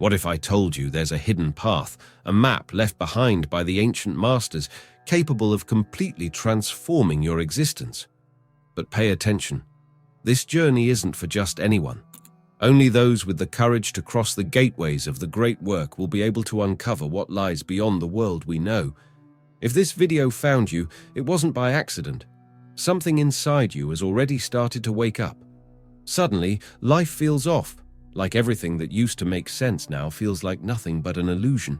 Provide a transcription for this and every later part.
What if I told you there's a hidden path, a map left behind by the ancient masters, capable of completely transforming your existence? But pay attention. This journey isn't for just anyone. Only those with the courage to cross the gateways of the great work will be able to uncover what lies beyond the world we know. If this video found you, it wasn't by accident. Something inside you has already started to wake up. Suddenly, life feels off, like everything that used to make sense now feels like nothing but an illusion.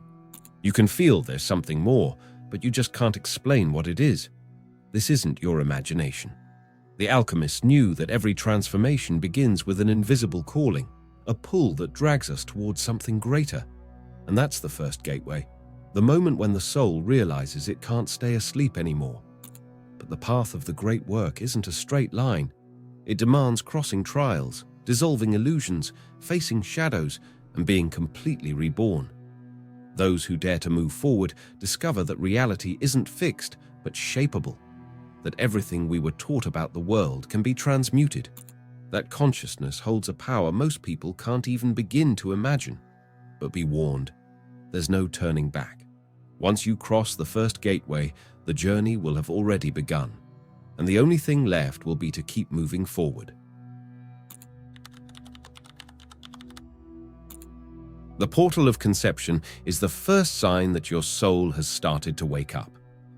You can feel there's something more, but you just can't explain what it is. This isn't your imagination. The alchemists knew that every transformation begins with an invisible calling, a pull that drags us towards something greater. And that's the first gateway, the moment when the soul realizes it can't stay asleep anymore. But the path of the great work isn't a straight line. It demands crossing trials, dissolving illusions, facing shadows, and being completely reborn. Those who dare to move forward discover that reality isn't fixed, but shapeable. That everything we were taught about the world can be transmuted. That consciousness holds a power most people can't even begin to imagine. But be warned, there's no turning back. Once you cross the first gateway, the journey will have already begun, and the only thing left will be to keep moving forward. The portal of conception is the first sign that your soul has started to wake up.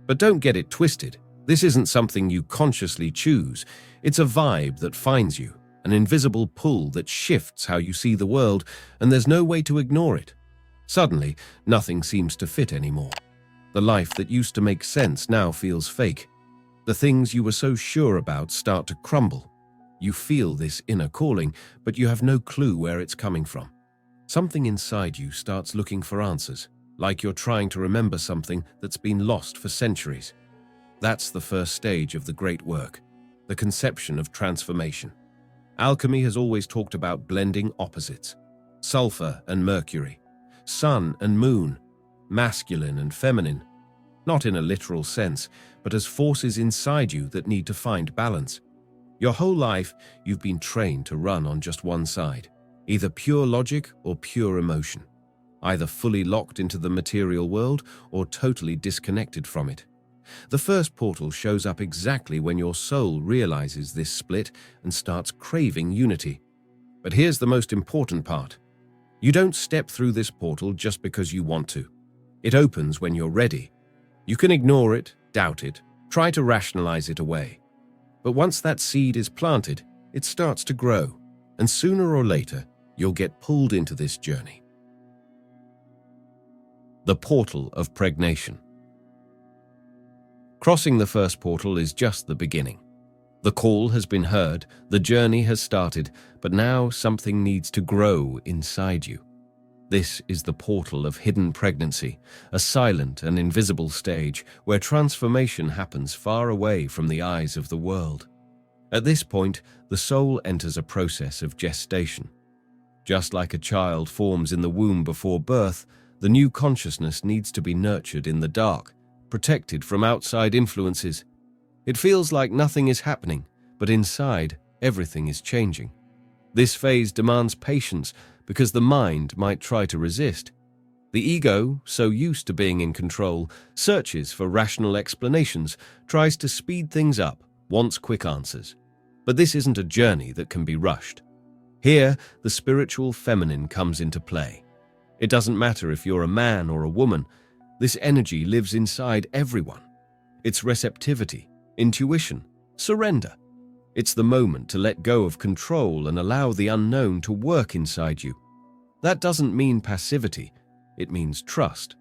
But don't get it twisted. This isn't something you consciously choose. It's a vibe that finds you, an invisible pull that shifts how you see the world, and there's no way to ignore it. Suddenly, nothing seems to fit anymore. The life that used to make sense now feels fake. The things you were so sure about start to crumble. You feel this inner calling, but you have no clue where it's coming from. Something inside you starts looking for answers, like you're trying to remember something that's been lost for centuries. That's the first stage of the great work, the conception of transformation. Alchemy has always talked about blending opposites, sulfur and mercury, sun and moon, masculine and feminine, not in a literal sense, but as forces inside you that need to find balance. Your whole life, you've been trained to run on just one side, either pure logic or pure emotion, either fully locked into the material world or totally disconnected from it. The first portal shows up exactly when your soul realizes this split and starts craving unity. But here's the most important part. You don't step through this portal just because you want to. It opens when you're ready. You can ignore it, doubt it, try to rationalize it away. But once that seed is planted, it starts to grow, and sooner or later, you'll get pulled into this journey. The portal of pregnation. Crossing the first portal is just the beginning. The call has been heard, the journey has started, but now something needs to grow inside you. This is the portal of hidden pregnancy, a silent and invisible stage where transformation happens far away from the eyes of the world. At this point, the soul enters a process of gestation. Just like a child forms in the womb before birth, the new consciousness needs to be nurtured in the dark, protected from outside influences. It feels like nothing is happening, but inside, everything is changing. This phase demands patience because the mind might try to resist. The ego, so used to being in control, searches for rational explanations, tries to speed things up, wants quick answers. But this isn't a journey that can be rushed. Here, the spiritual feminine comes into play. It doesn't matter if you're a man or a woman. This energy lives inside everyone. It's receptivity, intuition, surrender. It's the moment to let go of control and allow the unknown to work inside you. That doesn't mean passivity, it means trust.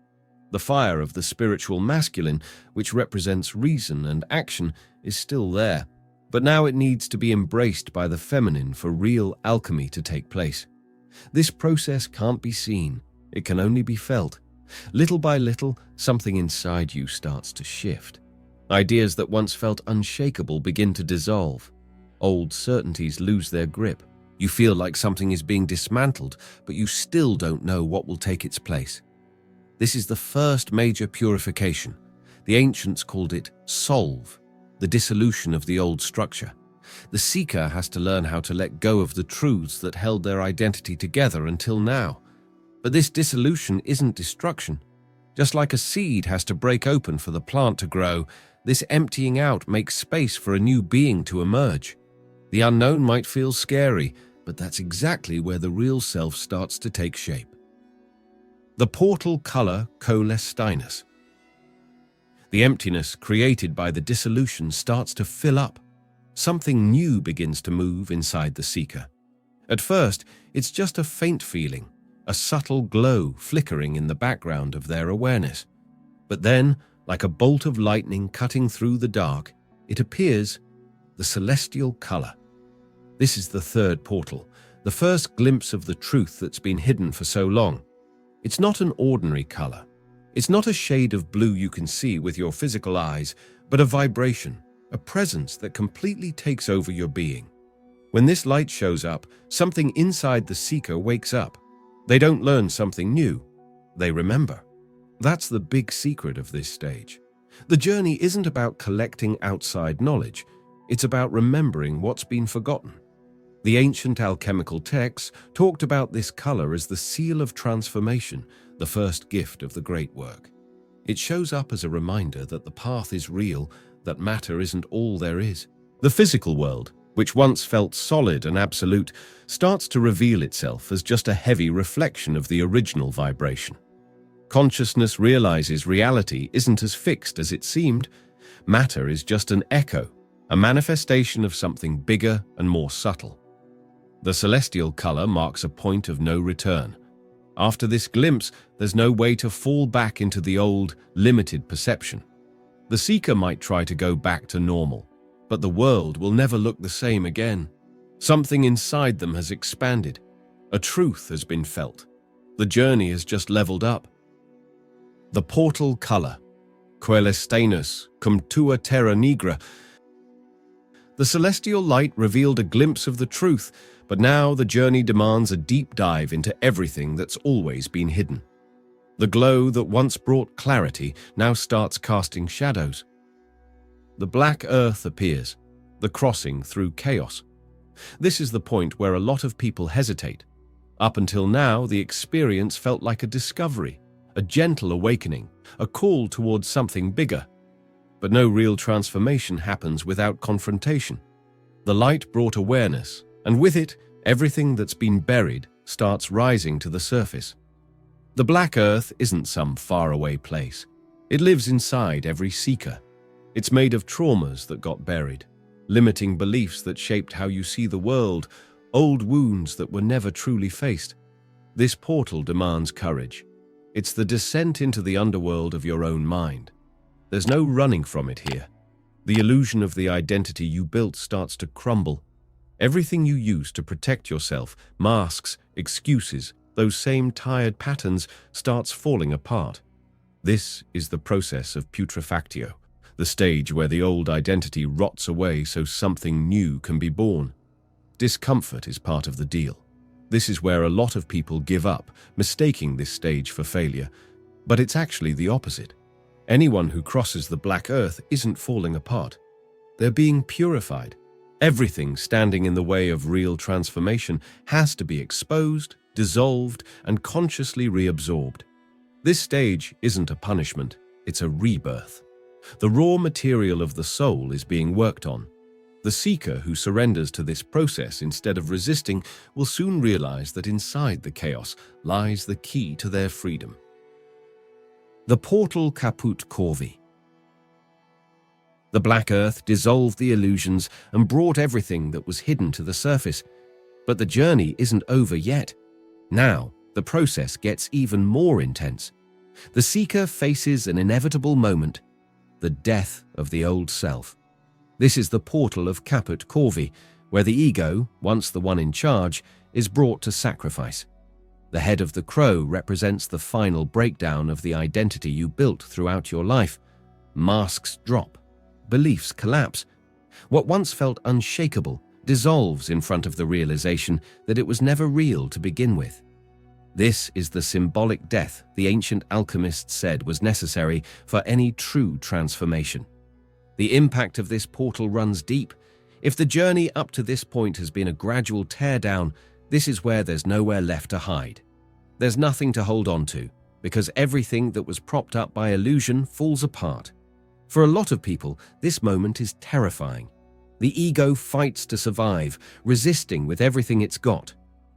The fire of the spiritual masculine, which represents reason and action, is still there, but now it needs to be embraced by the feminine for real alchemy to take place. This process can't be seen, it can only be felt. Little by little, something inside you starts to shift. Ideas that once felt unshakable begin to dissolve. Old certainties lose their grip. You feel like something is being dismantled, but you still don't know what will take its place. This is the first major purification. The ancients called it solve, the dissolution of the old structure. The seeker has to learn how to let go of the truths that held their identity together until now. But this dissolution isn't destruction. Just like a seed has to break open for the plant to grow, this emptying out makes space for a new being to emerge. The unknown might feel scary, but that's exactly where the real self starts to take shape. The portal color coelestinus. The emptiness created by the dissolution starts to fill up. Something new begins to move inside the seeker. At first, it's just a faint feeling, a subtle glow flickering in the background of their awareness. But then, like a bolt of lightning cutting through the dark, it appears, the celestial color. This is the third portal, the first glimpse of the truth that's been hidden for so long. It's not an ordinary color. It's not a shade of blue you can see with your physical eyes, but a vibration, a presence that completely takes over your being. When this light shows up, something inside the seeker wakes up. They don't learn something new. They remember. That's the big secret of this stage. The journey isn't about collecting outside knowledge. It's about remembering what's been forgotten. The ancient alchemical texts talked about this color as the seal of transformation, the first gift of the great work. It shows up as a reminder that the path is real, that matter isn't all there is. The physical world, which once felt solid and absolute, starts to reveal itself as just a heavy reflection of the original vibration. Consciousness realizes reality isn't as fixed as it seemed. Matter is just an echo, a manifestation of something bigger and more subtle. The celestial color marks a point of no return. After this glimpse, there's no way to fall back into the old, limited perception. The seeker might try to go back to normal, but the world will never look the same again. Something inside them has expanded. A truth has been felt. The journey has just leveled up. The portal color, coelestinus cum tua terra nigra. The celestial light revealed a glimpse of the truth, but now the journey demands a deep dive into everything that's always been hidden. The glow that once brought clarity now starts casting shadows. The black earth appears, the crossing through chaos. This is the point where a lot of people hesitate. Up until now, the experience felt like a discovery, a gentle awakening, a call towards something bigger. But no real transformation happens without confrontation. The light brought awareness, and with it, everything that's been buried starts rising to the surface. The black earth isn't some faraway place. It lives inside every seeker. It's made of traumas that got buried, limiting beliefs that shaped how you see the world, old wounds that were never truly faced. This portal demands courage. It's the descent into the underworld of your own mind. There's no running from it here. The illusion of the identity you built starts to crumble. Everything you used to protect yourself, masks, excuses, those same tired patterns, starts falling apart. This is the process of putrefactio, the stage where the old identity rots away so something new can be born. Discomfort is part of the deal. This is where a lot of people give up, mistaking this stage for failure. But it's actually the opposite. Anyone who crosses the black earth isn't falling apart. They're being purified. Everything standing in the way of real transformation has to be exposed, dissolved, and consciously reabsorbed. This stage isn't a punishment, it's a rebirth. The raw material of the soul is being worked on. The seeker who surrenders to this process instead of resisting will soon realize that inside the chaos lies the key to their freedom. The portal caput corvi. The black earth dissolved the illusions and brought everything that was hidden to the surface. But the journey isn't over yet. Now, the process gets even more intense. The seeker faces an inevitable moment, the death of the old self. This is the portal of caput corvi, where the ego, once the one in charge, is brought to sacrifice. The head of the crow represents the final breakdown of the identity you built throughout your life. Masks drop. Beliefs collapse. What once felt unshakable dissolves in front of the realization that it was never real to begin with. This is the symbolic death the ancient alchemists said was necessary for any true transformation. The impact of this portal runs deep. If the journey up to this point has been a gradual teardown, this is where there's nowhere left to hide. There's nothing to hold on to, because everything that was propped up by illusion falls apart. For a lot of people, this moment is terrifying. The ego fights to survive, resisting with everything it's got.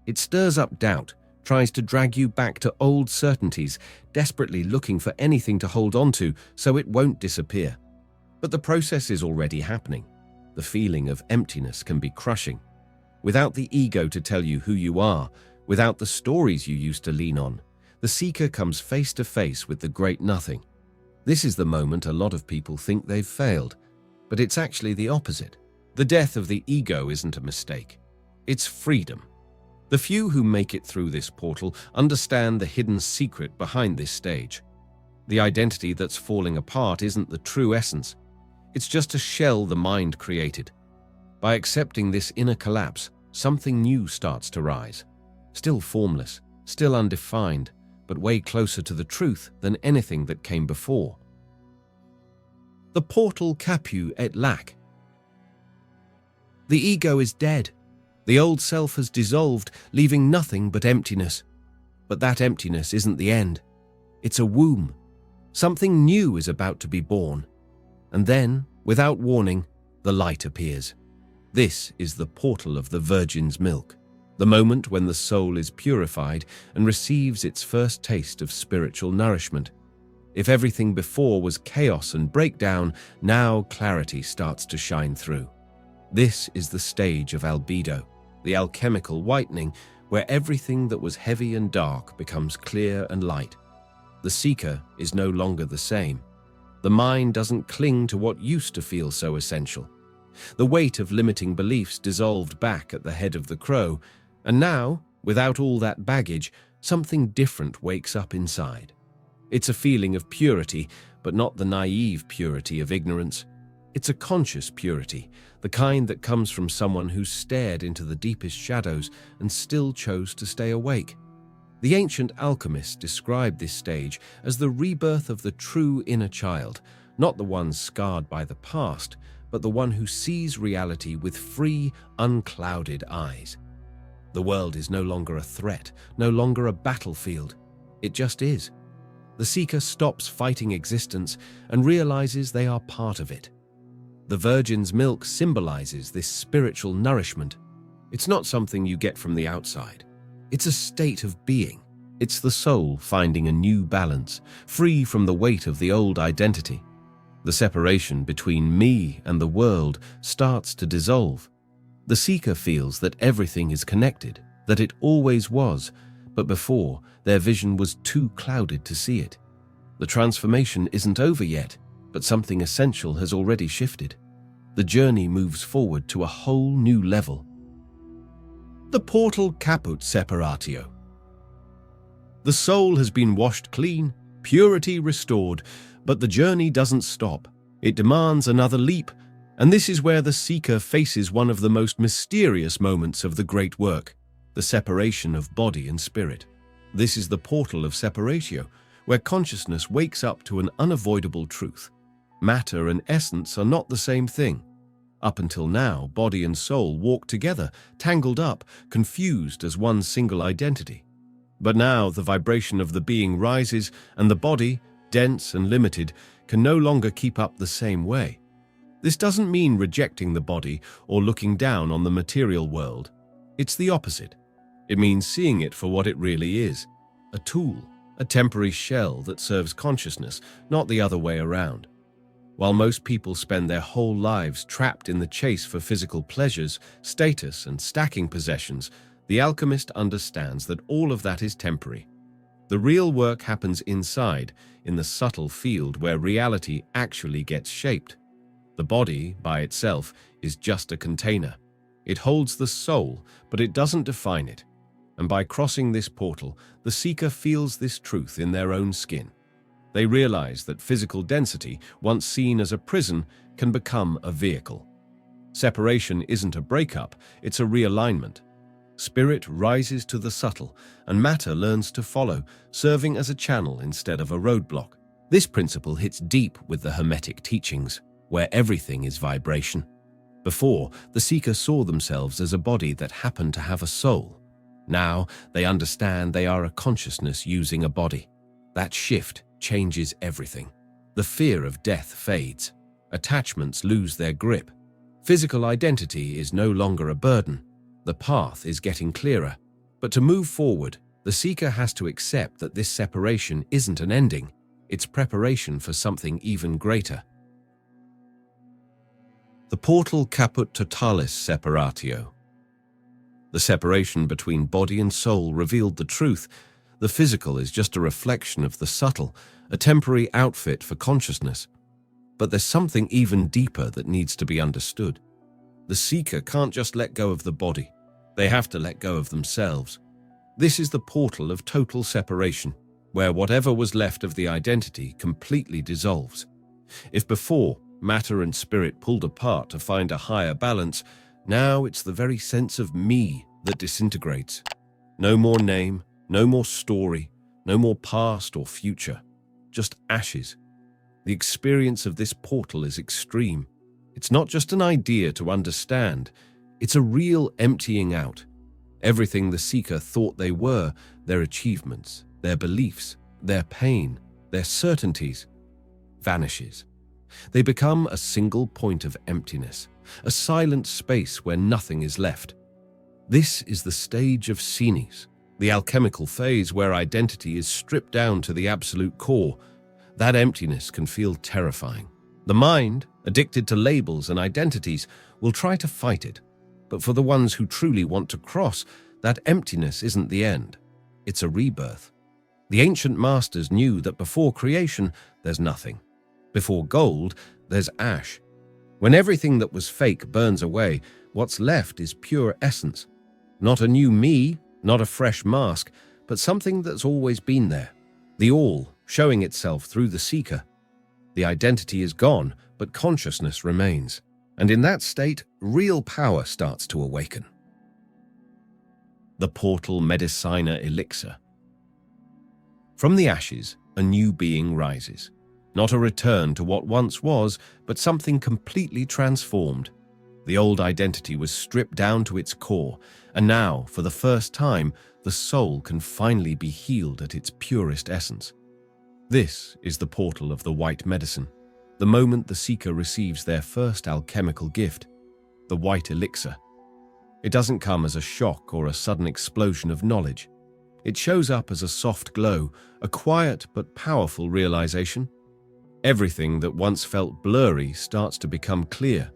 It stirs up doubt, tries to drag you back to old certainties, desperately looking for anything to hold on to so it won't disappear. But the process is already happening. The feeling of emptiness can be crushing. Without the ego to tell you who you are, without the stories you used to lean on, the seeker comes face to face with the great nothing. This is the moment a lot of people think they've failed, but it's actually the opposite. The death of the ego isn't a mistake. It's freedom. The few who make it through this portal understand the hidden secret behind this stage. The identity that's falling apart isn't the true essence. It's just a shell the mind created. By accepting this inner collapse, something new starts to rise. Still formless, still undefined, but way closer to the truth than anything that came before. The portal capu et lac. The ego is dead. The old self has dissolved, leaving nothing but emptiness. But that emptiness isn't the end. It's a womb. Something new is about to be born. And then, without warning, the light appears. This is the portal of the Virgin's milk, the moment when the soul is purified and receives its first taste of spiritual nourishment. If everything before was chaos and breakdown, now clarity starts to shine through. This is the stage of albedo, the alchemical whitening, where everything that was heavy and dark becomes clear and light. The seeker is no longer the same. The mind doesn't cling to what used to feel so essential. The weight of limiting beliefs dissolved back at the head of the crow, and now, without all that baggage, something different wakes up inside. It's a feeling of purity, but not the naive purity of ignorance. It's a conscious purity, the kind that comes from someone who stared into the deepest shadows and still chose to stay awake. The ancient alchemists described this stage as the rebirth of the true inner child, not the one scarred by the past, but the one who sees reality with free, unclouded eyes. The world is no longer a threat, no longer a battlefield. It just is. The seeker stops fighting existence and realizes they are part of it. The Virgin's milk symbolizes this spiritual nourishment. It's not something you get from the outside. It's a state of being. It's the soul finding a new balance, free from the weight of the old identity. The separation between me and the world starts to dissolve. The seeker feels that everything is connected, that it always was, but before, their vision was too clouded to see it. The transformation isn't over yet, but something essential has already shifted. The journey moves forward to a whole new level. The portal caput separatio. The soul has been washed clean, purity restored, but the journey doesn't stop. It demands another leap, and this is where the seeker faces one of the most mysterious moments of the great work, the separation of body and spirit. This is the portal of separatio, where consciousness wakes up to an unavoidable truth. Matter and essence are not the same thing. Up until now, body and soul walk together, tangled up, confused as one single identity. But now the vibration of the being rises, and the body, dense and limited, can no longer keep up the same way. This doesn't mean rejecting the body or looking down on the material world. It's the opposite. It means seeing it for what it really is, a tool, a temporary shell that serves consciousness, not the other way around. While most people spend their whole lives trapped in the chase for physical pleasures, status, and stacking possessions, the alchemist understands that all of that is temporary. The real work happens inside, in the subtle field where reality actually gets shaped. The body, by itself, is just a container. It holds the soul, but it doesn't define it. And by crossing this portal, the seeker feels this truth in their own skin. They realize that physical density, once seen as a prison, can become a vehicle. Separation isn't a breakup, it's a realignment. Spirit rises to the subtle, and matter learns to follow, serving as a channel instead of a roadblock. This principle hits deep with the Hermetic teachings, where everything is vibration. Before, the seeker saw themselves as a body that happened to have a soul. Now they understand they are a consciousness using a body. That shift changes everything. The fear of death fades. Attachments lose their grip. Physical identity is no longer a burden. The path is getting clearer. But to move forward, the seeker has to accept that this separation isn't an ending. It's preparation for something even greater. The portal caput totalis separatio. The separation between body and soul revealed the truth. The physical is just a reflection of the subtle, a temporary outfit for consciousness. But there's something even deeper that needs to be understood. The seeker can't just let go of the body. They have to let go of themselves. This is the portal of total separation, where whatever was left of the identity completely dissolves. If before, matter and spirit pulled apart to find a higher balance, now it's the very sense of me that disintegrates. No more name, no more story, no more past or future, just ashes. The experience of this portal is extreme. It's not just an idea to understand, it's a real emptying out. Everything the seeker thought they were, their achievements, their beliefs, their pain, their certainties, vanishes. They become a single point of emptiness, a silent space where nothing is left. This is the stage of Sinis, the alchemical phase where identity is stripped down to the absolute core. That emptiness can feel terrifying. The mind, addicted to labels and identities, will try to fight it. But for the ones who truly want to cross, that emptiness isn't the end. It's a rebirth. The ancient masters knew that before creation, there's nothing. Before gold, there's ash. When everything that was fake burns away, what's left is pure essence. Not a new me, not a fresh mask, but something that's always been there. The all, showing itself through the seeker. The identity is gone, but consciousness remains. And in that state, real power starts to awaken. The portal Medicina Elixir. From the ashes, a new being rises. Not a return to what once was, but something completely transformed. The old identity was stripped down to its core, and now, for the first time, the soul can finally be healed at its purest essence. This is the portal of the white medicine, the moment the seeker receives their first alchemical gift, the white elixir. It doesn't come as a shock or a sudden explosion of knowledge. It shows up as a soft glow, a quiet but powerful realization. Everything that once felt blurry starts to become clear.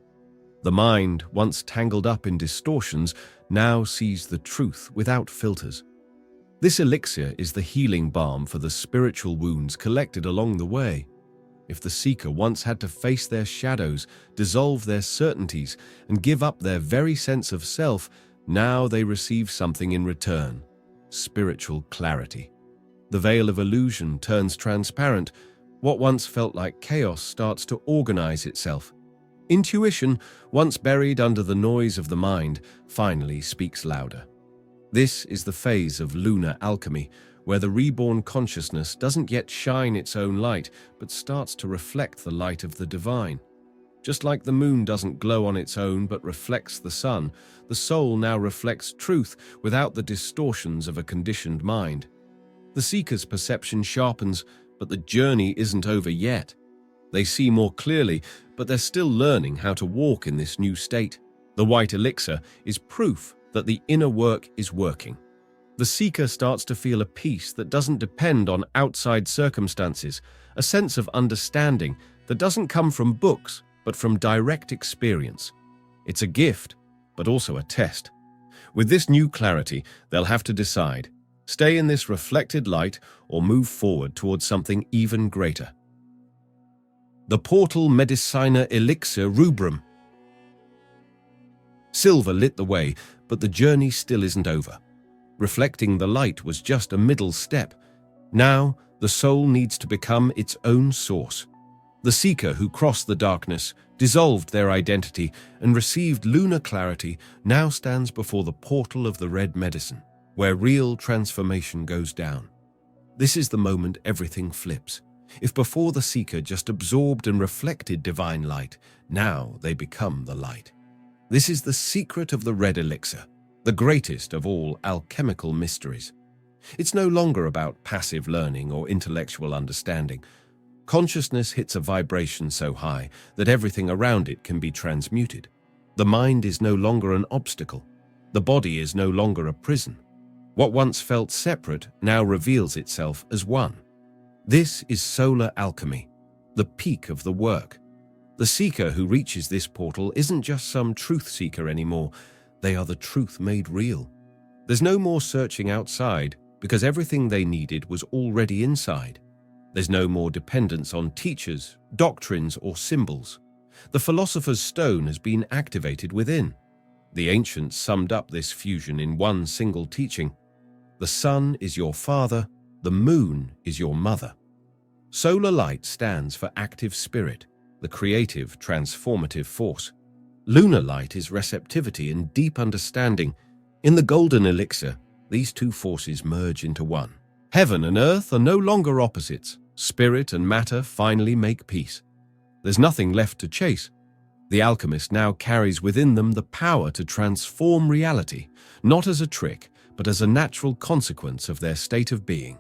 The mind, once tangled up in distortions, now sees the truth without filters. This elixir is the healing balm for the spiritual wounds collected along the way. If the seeker once had to face their shadows, dissolve their certainties, and give up their very sense of self, now they receive something in return: spiritual clarity. The veil of illusion turns transparent. What once felt like chaos starts to organize itself. Intuition, once buried under the noise of the mind, finally speaks louder. This is the phase of lunar alchemy, where the reborn consciousness doesn't yet shine its own light, but starts to reflect the light of the divine. Just like the moon doesn't glow on its own but reflects the sun, the soul now reflects truth without the distortions of a conditioned mind. The seeker's perception sharpens, but the journey isn't over yet. They see more clearly, but they're still learning how to walk in this new state. The white elixir is proof that the inner work is working. The seeker starts to feel a peace that doesn't depend on outside circumstances, a sense of understanding that doesn't come from books, but from direct experience. It's a gift, but also a test. With this new clarity, they'll have to decide: stay in this reflected light or move forward towards something even greater. The portal Medicina Elixir Rubrum. Silver lit the way, but the journey still isn't over. Reflecting the light was just a middle step. Now, the soul needs to become its own source. The seeker who crossed the darkness, dissolved their identity, and received lunar clarity now stands before the portal of the red medicine, where real transformation goes down. This is the moment everything flips. If before the seeker just absorbed and reflected divine light, now they become the light. This is the secret of the red elixir. the greatest of all alchemical mysteries. It's no longer about passive learning or intellectual understanding. Consciousness hits a vibration so high that everything around it can be transmuted. The mind is no longer an obstacle. The body is no longer a prison. What once felt separate now reveals itself as one. This is solar alchemy, the peak of the work. The seeker who reaches this portal isn't just some truth seeker anymore. They are the truth made real. There's no more searching outside because everything they needed was already inside. There's no more dependence on teachers, doctrines, or symbols. The philosopher's stone has been activated within. The ancients summed up this fusion in one single teaching. The sun is your father, the moon is your mother. Solar light stands for active spirit, the creative, transformative force. Lunar light is receptivity and deep understanding. In the golden elixir, these two forces merge into one. Heaven and earth are no longer opposites. Spirit and matter finally make peace. There's nothing left to chase. The alchemist now carries within them the power to transform reality, not as a trick, but as a natural consequence of their state of being.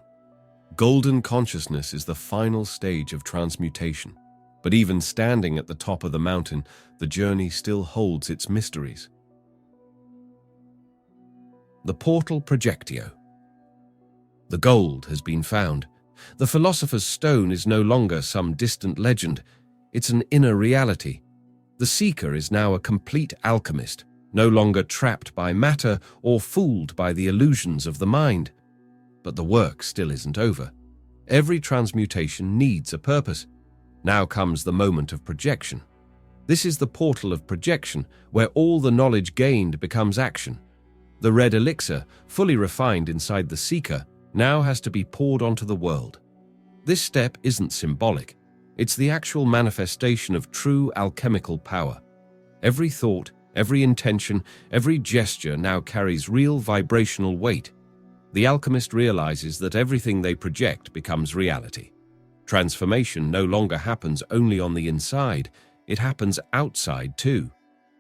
Golden consciousness is the final stage of transmutation. But even standing at the top of the mountain, the journey still holds its mysteries. The portal projectio. The gold has been found. The philosopher's stone is no longer some distant legend. It's an inner reality. The seeker is now a complete alchemist, no longer trapped by matter or fooled by the illusions of the mind. But the work still isn't over. Every transmutation needs a purpose. Now comes the moment of projection. This is the portal of projection, where all the knowledge gained becomes action. The red elixir, fully refined inside the seeker, now has to be poured onto the world. This step isn't symbolic. It's the actual manifestation of true alchemical power. Every thought, every intention, every gesture now carries real vibrational weight. The alchemist realizes that everything they project becomes reality. Transformation no longer happens only on the inside, it happens outside too.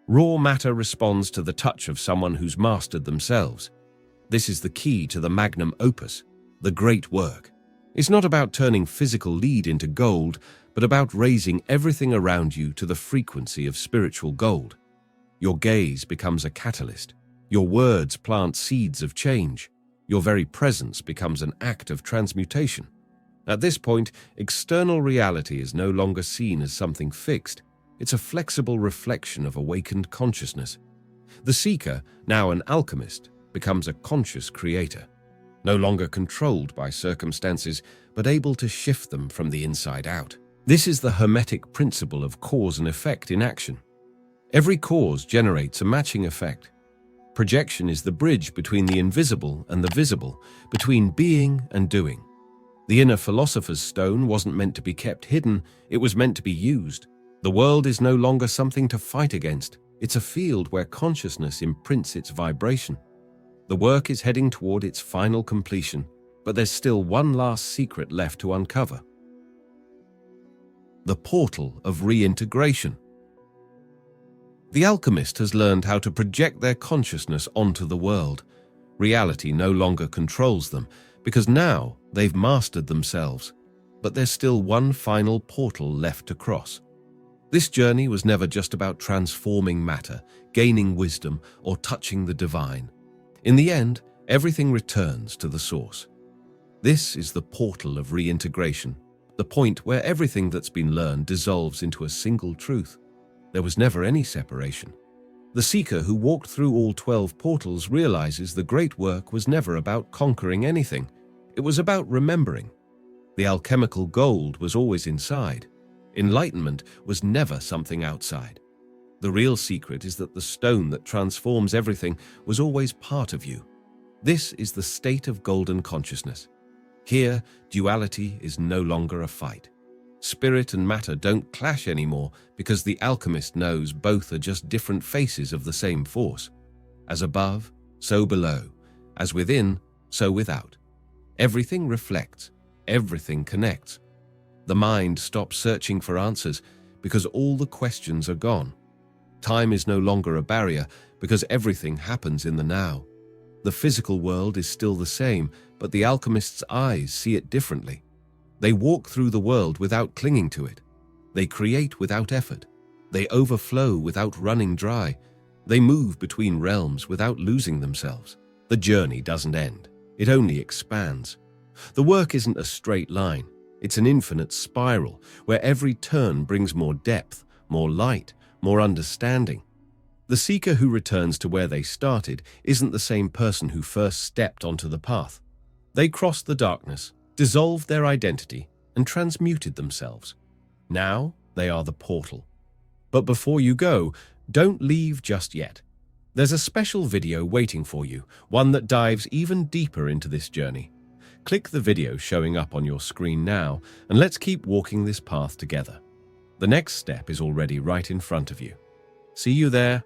Raw matter responds to the touch of someone who's mastered themselves. This is the key to the magnum opus, the great work. It's not about turning physical lead into gold, but about raising everything around you to the frequency of spiritual gold. Your gaze becomes a catalyst. Your words plant seeds of change. Your very presence becomes an act of transmutation. At this point, external reality is no longer seen as something fixed. It's a flexible reflection of awakened consciousness. The seeker, now an alchemist, becomes a conscious creator, no longer controlled by circumstances, but able to shift them from the inside out. This is the hermetic principle of cause and effect in action. Every cause generates a matching effect. Projection is the bridge between the invisible and the visible, between being and doing. The inner philosopher's stone wasn't meant to be kept hidden, it was meant to be used. The world is no longer something to fight against. It's a field where consciousness imprints its vibration. The work is heading toward its final completion, but there's still one last secret left to uncover. The portal of reintegration. The alchemist has learned how to project their consciousness onto the world. Reality no longer controls them, because now they've mastered themselves. But there's still one final portal left to cross. This journey was never just about transforming matter, gaining wisdom, or touching the divine. In the end, everything returns to the source. This is the portal of reintegration, the point where everything that's been learned dissolves into a single truth. There was never any separation. The seeker who walked through all 12 portals realizes the great work was never about conquering anything. It was about remembering. The alchemical gold was always inside. Enlightenment was never something outside. The real secret is that the stone that transforms everything was always part of you. This is the state of golden consciousness. Here, duality is no longer a fight. Spirit and matter don't clash anymore because the alchemist knows both are just different faces of the same force. As above, so below. As within, so without. Everything reflects. Everything connects. The mind stops searching for answers because all the questions are gone. Time is no longer a barrier because everything happens in the now. The physical world is still the same, but the alchemist's eyes see it differently. They walk through the world without clinging to it. They create without effort. They overflow without running dry. They move between realms without losing themselves. The journey doesn't end. It only expands. The work isn't a straight line. It's an infinite spiral where every turn brings more depth, more light, more understanding. The seeker who returns to where they started isn't the same person who first stepped onto the path. They crossed the darkness, dissolved their identity, and transmuted themselves. Now they are the portal. But before you go, don't leave just yet. There's a special video waiting for you, one that dives even deeper into this journey. Click the video showing up on your screen now, and let's keep walking this path together. The next step is already right in front of you. See you there.